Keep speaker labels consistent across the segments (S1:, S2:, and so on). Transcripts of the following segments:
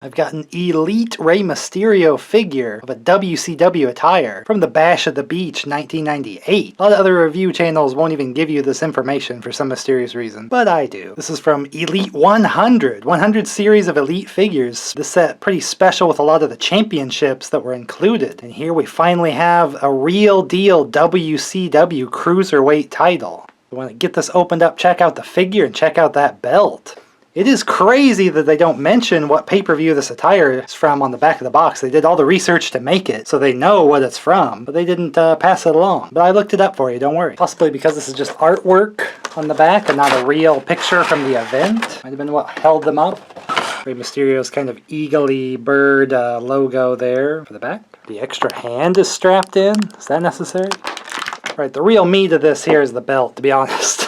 S1: I've got an Elite Rey Mysterio figure of a WCW attire from the Bash at the Beach 1998. A lot of other review channels won't even give you this information for some mysterious reason, but I do. This is from Elite 100 series of Elite figures. This set pretty special with a lot of the championships that were included. And here we finally have a real deal WCW Cruiserweight title. So when I get this opened up, check out the figure and check out that belt. It is crazy that they don't mention what pay-per-view this attire is from on the back of the box. They did all the research to make it, so they know what it's from, but they didn't pass it along. But I looked it up for you, don't worry. Possibly because this is just artwork on the back and not a real picture from the event. Might have been what held them up. Rey Mysterio's kind of eagle-y bird logo there for the back. The extra hand is strapped in. Is that necessary? Right, the real meat of this here is the belt, to be honest.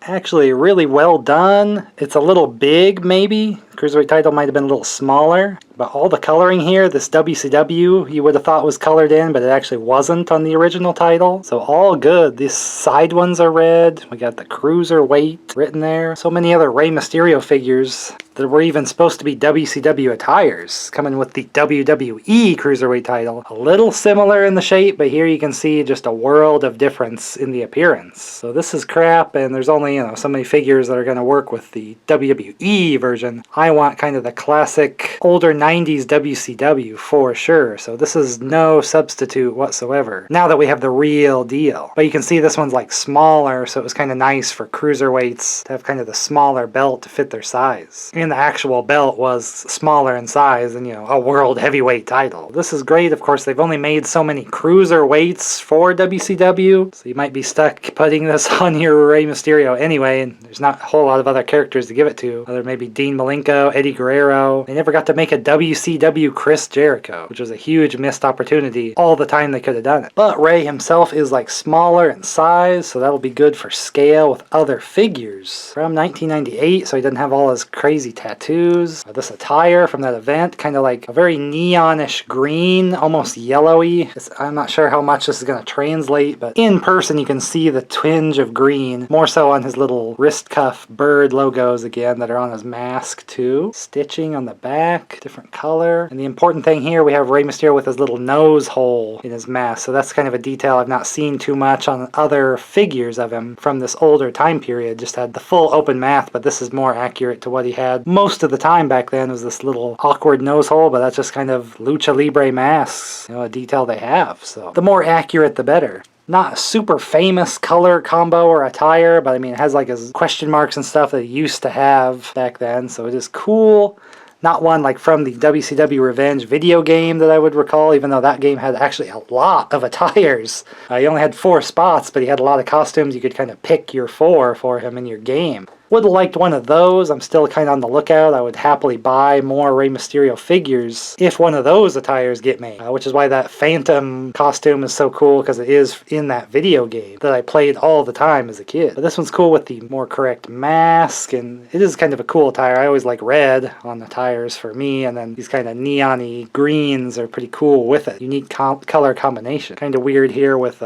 S1: Actually, really well done. It's a little big, maybe. Cruiserweight title might have been a little smaller. But all the coloring here, this WCW, you would have thought was colored in, but it actually wasn't on the original title. So all good. These side ones are red. We got the Cruiserweight written there. So many other Rey Mysterio figures that were even supposed to be WCW attires, coming with the WWE Cruiserweight title. A little similar in the shape, but here you can see just a world of difference in the appearance. So this is crap, and there's only, so many figures that are going to work with the WWE version. I want kind of the classic older 90s WCW for sure, so this is no substitute whatsoever now that we have the real deal. But you can see this one's like smaller, so it was kind of nice for cruiserweights to have kind of the smaller belt to fit their size. And the actual belt was smaller in size than, a world heavyweight title. This is great. Of course, they've only made so many cruiserweights for WCW, so you might be stuck putting this on your Rey Mysterio anyway, and there's not a whole lot of other characters to give it to. Other maybe Dean Malenko, Eddie Guerrero. They never got to make a WCW Chris Jericho, which was a huge missed opportunity all the time they could have done it. But Rey himself is like smaller in size, so that'll be good for scale with other figures. From 1998, so he doesn't have all his crazy tattoos. This attire from that event, kind of like a very neonish green, almost yellowy. I'm not sure how much this is going to translate, but in person you can see the twinge of green, more so on his little wrist cuff bird logos again that are on his mask too. Stitching on the back, different color. And the important thing here, we have Rey Mysterio with his little nose hole in his mask, so that's kind of a detail I've not seen too much on other figures of him from this older time period. Just had the full open mouth, but this is more accurate to what he had most of the time back then, was this little awkward nose hole, but that's just kind of lucha libre masks, a detail they have. So the more accurate the better. Not a super famous color combo or attire, but I mean it has like his question marks and stuff that he used to have back then, so it is cool. Not one like from the WCW Revenge video game that I would recall, even though that game had actually a lot of attires. He only had 4 spots, but he had a lot of costumes. You could kind of pick your 4 for him in your game. Would have liked one of those. I'm still kind of on the lookout. I would happily buy more Rey Mysterio figures if one of those attires get made, which is why that Phantom costume is so cool, because it is in that video game that I played all the time as a kid. But this one's cool with the more correct mask, and it is kind of a cool attire. I always like red on the tires for me, and then these kind of neon-y greens are pretty cool with it. Unique color combination. Kind of weird here with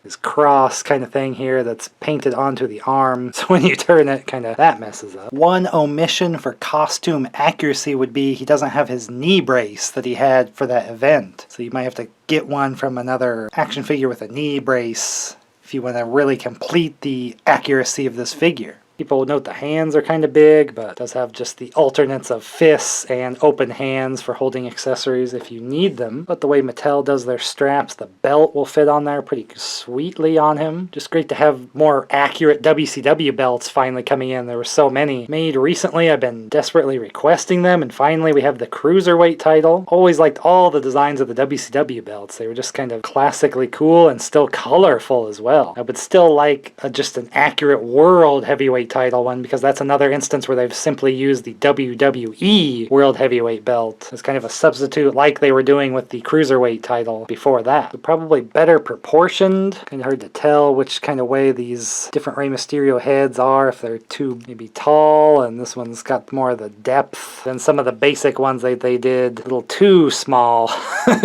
S1: this cross kind of thing here that's painted onto the arm, so when you turn it, kind of that messes up. One omission for costume accuracy would be he doesn't have his knee brace that he had for that event, so you might have to get one from another action figure with a knee brace if you want to really complete the accuracy of this figure. People will note the hands are kind of big, but it does have just the alternates of fists and open hands for holding accessories if you need them. But the way Mattel does their straps, the belt will fit on there pretty sweetly on him. Just great to have more accurate WCW belts finally coming in. There were so many made recently. I've been desperately requesting them, and finally we have the Cruiserweight title. Always liked all the designs of the WCW belts. They were just kind of classically cool and still colorful as well. I would still like just an accurate world heavyweight title one, because that's another instance where they've simply used the WWE World Heavyweight belt as kind of a substitute, like they were doing with the Cruiserweight title before that. So probably better proportioned. Kind of hard to tell which kind of way these different Rey Mysterio heads are, if they're too maybe tall, and this one's got more of the depth than some of the basic ones they did. A little too small,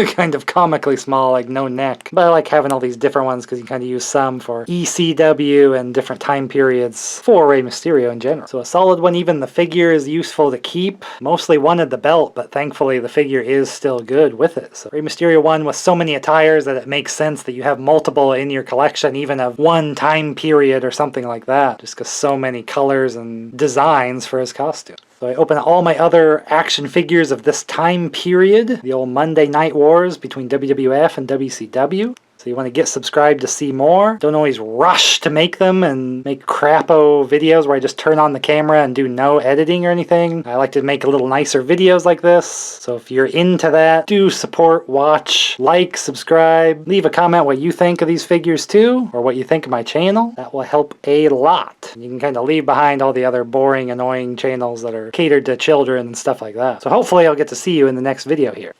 S1: kind of comically small, like no neck. But I like having all these different ones because you kind of use some for ECW and different time periods for Rey Mysterio in general. So a solid one. Even the figure is useful to keep. Mostly wanted the belt, but thankfully the figure is still good with it. So Rey Mysterio one with so many attires that it makes sense that you have multiple in your collection, even of one time period or something like that, just because so many colors and designs for his costume. So I open all my other action figures of this time period, the old Monday Night Wars between WWF and WCW. So you want to get subscribed to see more. Don't always rush to make them and make crapo videos where I just turn on the camera and do no editing or anything. I like to make a little nicer videos like this. So if you're into that, do support, watch, like, subscribe, leave a comment what you think of these figures too, or what you think of my channel. That will help a lot. You can kind of leave behind all the other boring, annoying channels that are catered to children and stuff like that. So hopefully I'll get to see you in the next video here.